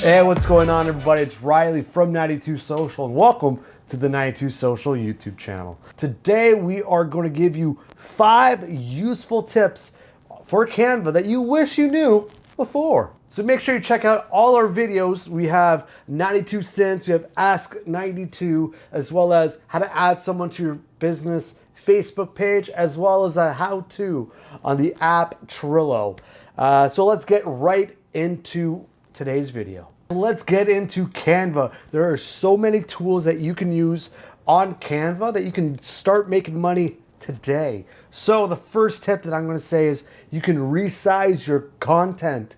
Hey, what's going on, everybody? It's Riley from 92 Social, and welcome to the 92 Social YouTube channel. Today, we are going to give you 5 useful tips for Canva that you wish you knew before. So make sure you check out all our videos. We have 92 cents, we have Ask 92, as well as how to add someone to your business Facebook page, as well as a how-to on the app Trello. So let's get right into today's video. Let's get into Canva. There are so many tools that you can use on Canva that you can start making money today. So the first tip that I'm going to say is you can resize your content.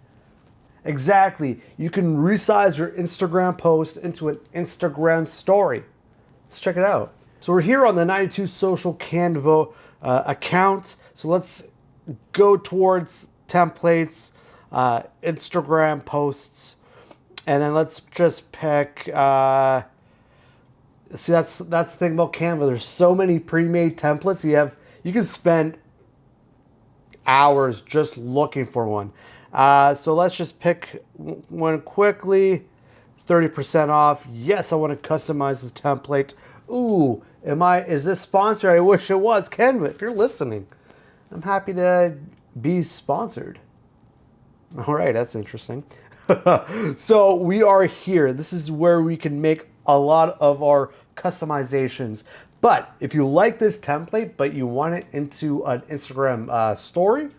Exactly. You can resize your Instagram post into an Instagram story. Let's check it out. So we're here on the 92 Social Canva account. So let's go towards templates, Instagram posts. And then let's just pick, see, that's the thing about Canva. There's so many pre-made templates. You can spend hours just looking for one. So let's just pick one quickly, 30% off. Yes, I want to customize this template. Ooh, is this sponsored? I wish it was. Canva, if you're listening, I'm happy to be sponsored. All right, that's interesting. So we are here. This is where we can make a lot of our customizations. But if you like this template, but you want it into an Instagram story,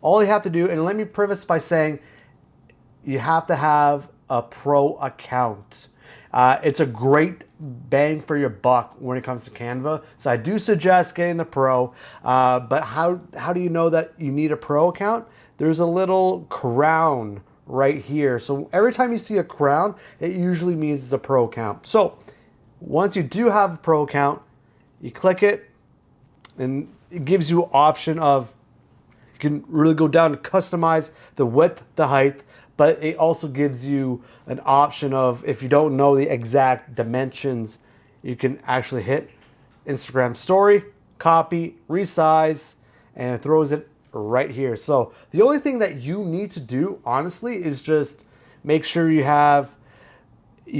all you have to do, and let me preface by saying, you have to have a pro account. It's a great bang for your buck when it comes to Canva. So I do suggest getting the pro. But how do you know that you need a pro account? There's a little crown right here. So every time you see a crown, it usually means it's a pro account. So once you do have a pro account, you click it and it gives you an option of, you can really go down to customize the width, the height, but it also gives you an option of, if you don't know the exact dimensions, you can actually hit Instagram story, copy, resize, and it throws it right here. So the only thing that you need to do, honestly, is just make sure you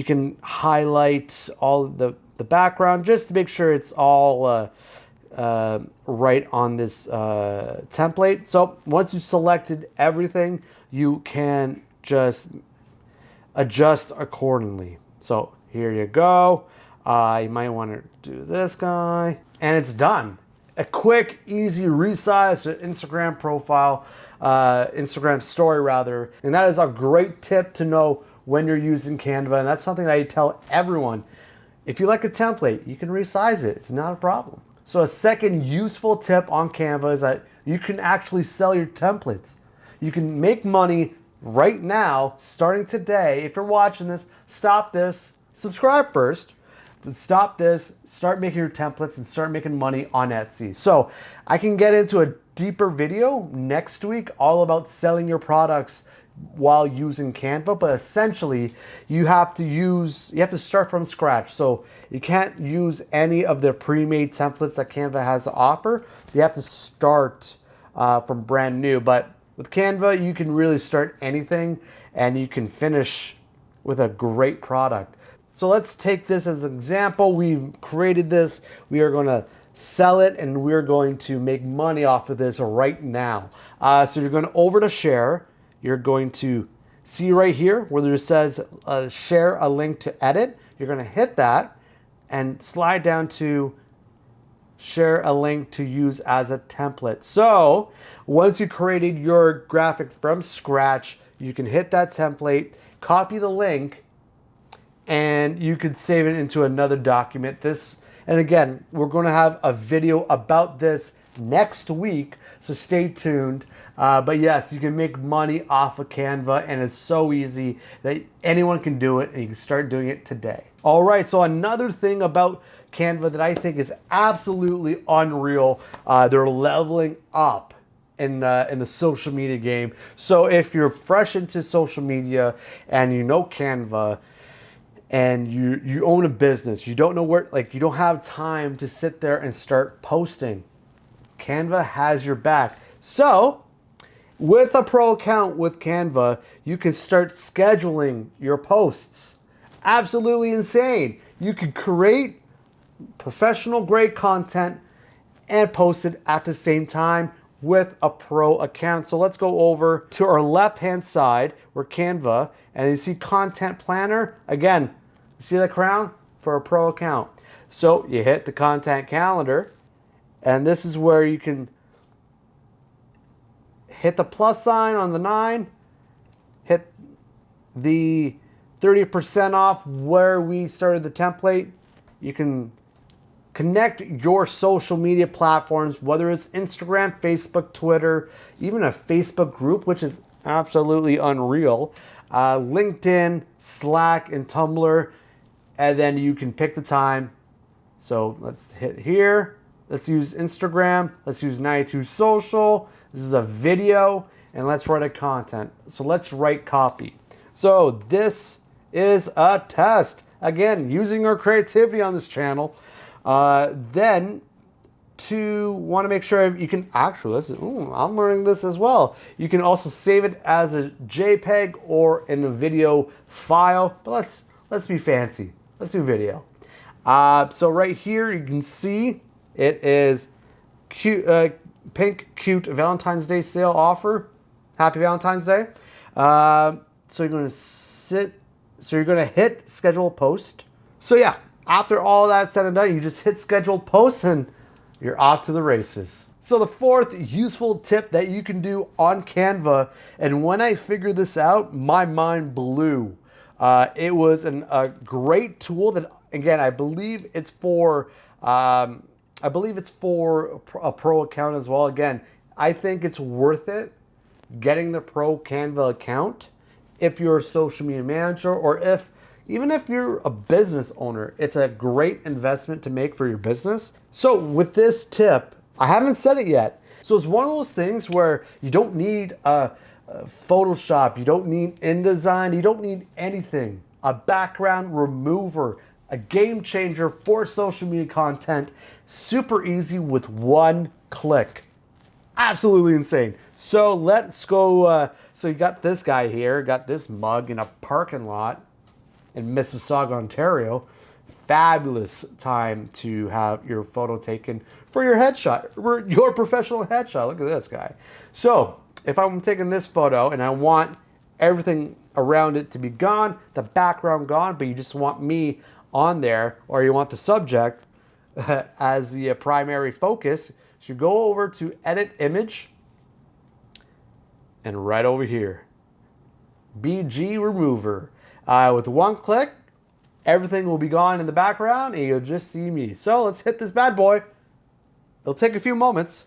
can highlight all the background, just to make sure it's all right on this template. So once you selected everything, you can just adjust accordingly. So here you go. You might want to do this guy, and it's done. A quick, easy resize to Instagram profile, Instagram story rather. And that is a great tip to know when you're using Canva. And that's something that I tell everyone. If you like a template, you can resize it. It's not a problem. So a second useful tip on Canva is that you can actually sell your templates. You can make money right now, starting today. If you're watching this, stop this, subscribe first. Stop this, start making your templates, and start making money on Etsy. So I can get into a deeper video next week all about selling your products while using Canva, but essentially you have to start from scratch. So you can't use any of the pre-made templates that Canva has to offer. You have to start from brand new. But with Canva, you can really start anything and you can finish with a great product. So let's take this as an example. We've created this. We are going to sell it, and we're going to make money off of this right now. So you're going over to share. You're going to see right here where it says share a link to edit. You're going to hit that and slide down to share a link to use as a template. So once you created your graphic from scratch, you can hit that template, copy the link, and you could save it into another document. And again, we're going to have a video about this next week, so stay tuned. But yes, you can make money off of Canva, and it's so easy that anyone can do it, and you can start doing it today. All right, so another thing about Canva that I think is absolutely unreal, they're leveling up in the social media game. So if you're fresh into social media and you know Canva, and you own a business, you don't know where, you don't have time to sit there and start posting, Canva has your back. So With a pro account with Canva, you can start scheduling your posts. Absolutely insane. You can create professional grade content and post it at the same time with a pro account. So let's go over to our left hand side where Canva, and you see content planner. Again, you see the crown for a pro account. So you hit the content calendar, and this is where you can hit the plus sign on the 9, hit the 30% off where we started the template. You can connect your social media platforms, whether it's Instagram, Facebook, Twitter, even a Facebook group, which is absolutely unreal, LinkedIn, Slack, and Tumblr, and then you can pick the time. So let's hit here. Let's use Instagram. Let's use 92 Social. This is a video, and let's write a content. So let's write copy. So this is a test. Again, using our creativity on this channel. Then to want to make sure you can actually, I'm learning this as well. You can also save it as a JPEG or in a video file, but let's be fancy. Let's do video. So right here, you can see it is cute, pink, cute Valentine's Day sale offer. Happy Valentine's Day. So you're going to hit schedule post. So yeah. After all that said and done, you just hit schedule post and you're off to the races. So the fourth useful tip that you can do on Canva, and when I figured this out, my mind blew. It was a great tool that, again, I believe it's for a pro account as well. Again, I think it's worth it getting the pro Canva account if you're a social media manager, or even if you're a business owner. It's a great investment to make for your business. So with this tip, I haven't said it yet. So it's one of those things where you don't need Photoshop, you don't need InDesign, you don't need anything. A background remover, a game changer for social media content, super easy with one click. Absolutely insane. So let's go, so you got this guy here, got this mug in a parking lot in Mississauga, Ontario. Fabulous time to have your photo taken for your headshot, your professional headshot. Look at this guy. So if I'm taking this photo and I want everything around it to be gone, the background gone, but you just want me on there, or you want the subject as the primary focus, so you go over to edit image, and right over here, BG remover. With one click, everything will be gone in the background and you'll just see me. So let's hit this bad boy. It'll take a few moments.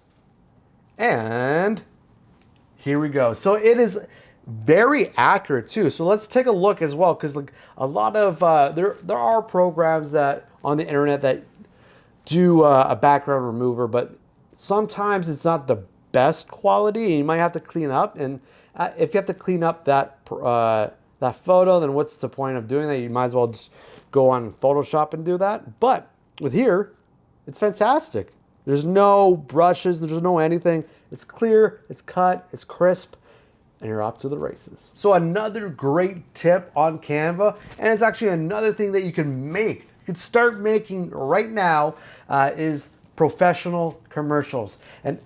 And here we go. So it is very accurate too. So let's take a look as well, because like a lot of, there are programs that on the internet that do a background remover, but sometimes it's not the best quality and you might have to clean up. And if you have to clean up that photo, then what's the point of doing that? You might as well just go on Photoshop and do that. But with here, it's fantastic. There's no brushes, there's no anything. It's clear, it's cut, it's crisp, and you're off to the races. So another great tip on Canva, and it's actually another thing that you can make. You can start making right now is professional commercials. And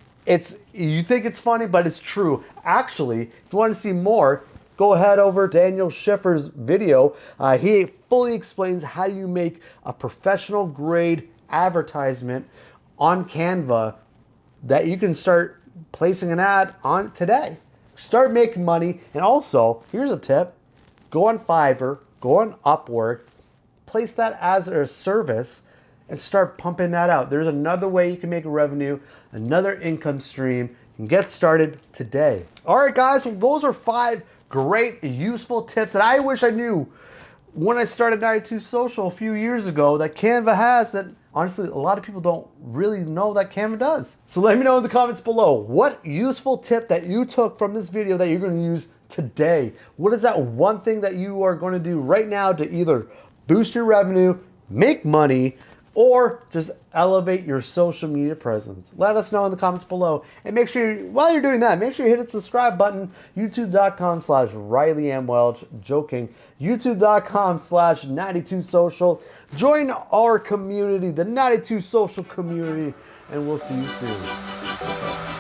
you think it's funny, but it's true. Actually, if you want to see more, go ahead over Daniel Schiffer's video. He fully explains how you make a professional grade advertisement on Canva that you can start placing an ad on today. Start making money. And also, here's a tip. Go on Fiverr, go on Upwork, place that as a service and start pumping that out. There's another way you can make a revenue, another income stream, and get started today. All right, guys, well, those are 5 great, useful tips that I wish I knew when I started 92 Social a few years ago that Canva has, that honestly a lot of people don't really know that Canva does. So let me know in the comments below what useful tip that you took from this video that you're going to use today. What is that one thing that you are going to do right now to either boost your revenue, make money, or just elevate your social media presence? Let us know in the comments below. And make sure, while you're doing that, make sure you hit the subscribe button. YouTube.com/RileyMWelch. Joking. YouTube.com/92social. Join our community, the 92 Social community, and we'll see you soon.